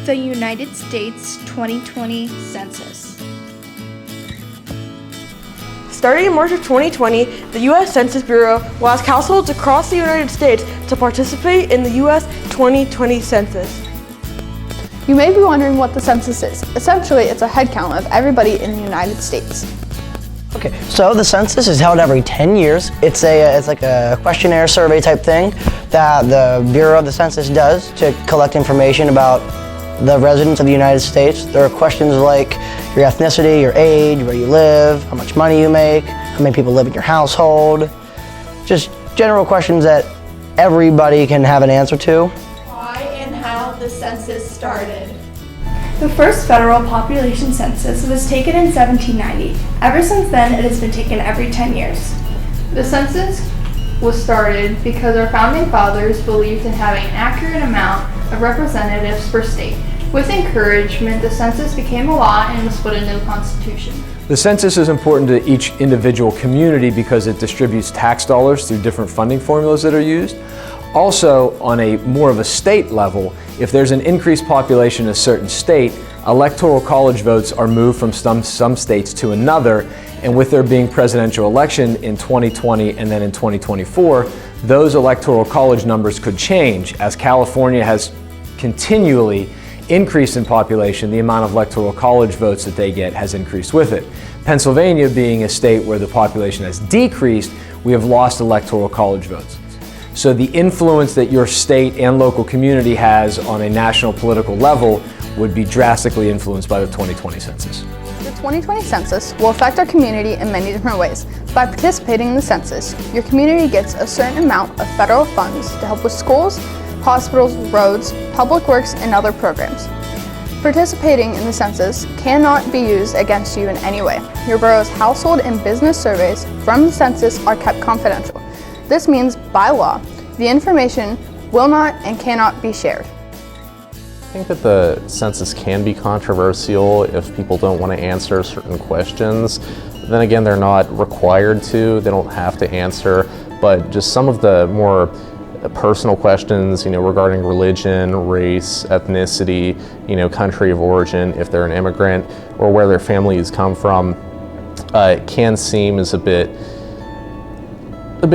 the United States 2020 Census. Starting in March of 2020, the U.S. Census Bureau will ask households across the United States to participate in the U.S. 2020 Census. You may be wondering what the census is. Essentially, it's a head count of everybody in the United States. Okay, so the census is held every 10 years. It's like a questionnaire survey type thing that the Bureau of the Census does to collect information about the residents of the United States. There are questions like your ethnicity, your age, where you live, how much money you make, how many people live in your household. Just general questions that everybody can have an answer to. Why and how the census started. The first federal population census was taken in 1790. Ever since then, it has been taken every 10 years. The census was started because our founding fathers believed in having an accurate amount of representatives per state. With encouragement, the census became a law and was put into the Constitution. The census is important to each individual community because it distributes tax dollars through different funding formulas that are used. Also, on a more of a state level, if there's an increased population in a certain state, electoral college votes are moved from some states to another, and with there being presidential election in 2020 and then in 2024, those electoral college numbers could change. As California has continually increased in population, the amount of electoral college votes that they get has increased with it. Pennsylvania being a state where the population has decreased, we have lost electoral college votes. So the influence that your state and local community has on a national political level would be drastically influenced by the 2020 census. The 2020 census will affect our community in many different ways. By participating in the census, your community gets a certain amount of federal funds to help with schools, hospitals, roads, public works, and other programs. Participating in the census cannot be used against you in any way. Your borough's household and business surveys from the census are kept confidential. This means, by law, the information will not and cannot be shared. I think that the census can be controversial if people don't want to answer certain questions. Then again, they're not required to, they don't have to answer, but just some of the more personal questions, regarding religion, race, ethnicity, country of origin, if they're an immigrant, or where their families come from, can seem as a bit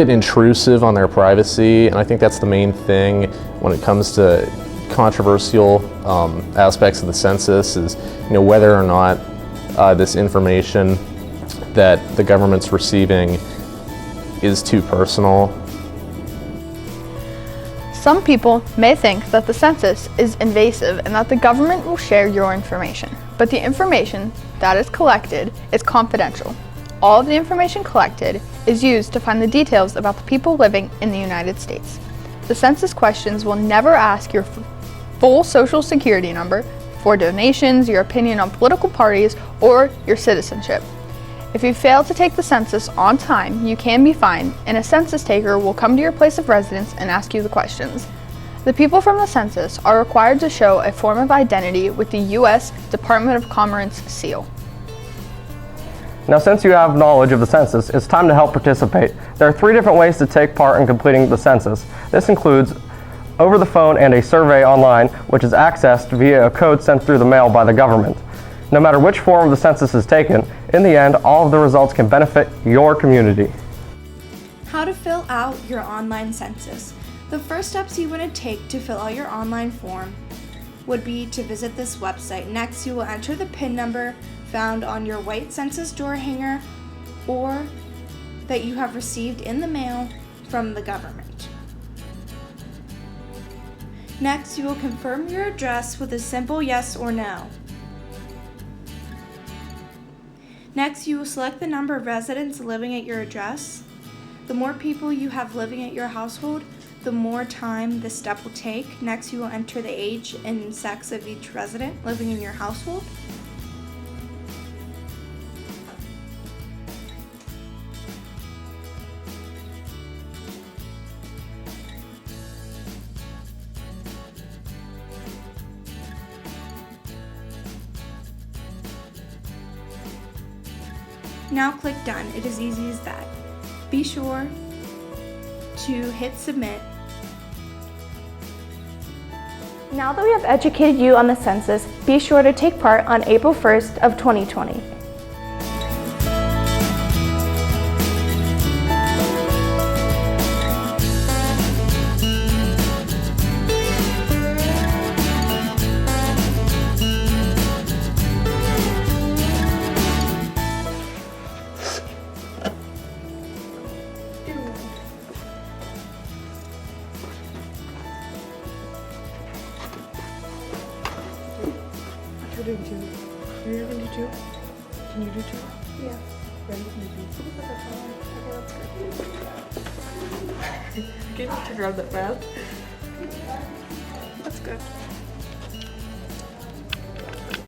intrusive on their privacy, and I think that's the main thing when it comes to controversial aspects of the census is, whether or not this information that the government's receiving is too personal. Some people may think that the census is invasive and that the government will share your information, but the information that is collected is confidential. All of the information collected is used to find the details about the people living in the United States. The census questions will never ask your full social security number, for donations, your opinion on political parties, or your citizenship. If you fail to take the census on time, you can be fined, and a census taker will come to your place of residence and ask you the questions. The people from the census are required to show a form of identity with the U.S. Department of Commerce seal. Now, since you have knowledge of the census, it's time to help participate. There are 3 different ways to take part in completing the census. This includes over the phone and a survey online, which is accessed via a code sent through the mail by the government. No matter which form of the census is taken, in the end, all of the results can benefit your community. How to fill out your online census. The first steps you want to take to fill out your online form would be to visit this website. Next, you will enter the PIN number found on your white census door hanger or that you have received in the mail from the government. Next, you will confirm your address with a simple yes or no. Next, you will select the number of residents living at your address. The more people you have living at your household, the more time this step will take. Next, you will enter the age and sex of each resident living in your household. Now click Done. It is easy as that. Be sure to hit Submit Now that we have educated you on the census, be sure to take part on April 1st of 2020. You're doing two. You're gonna do two? Can you do two? Yeah. Ready? Okay, that's good. Can you turn around that fast? That's good.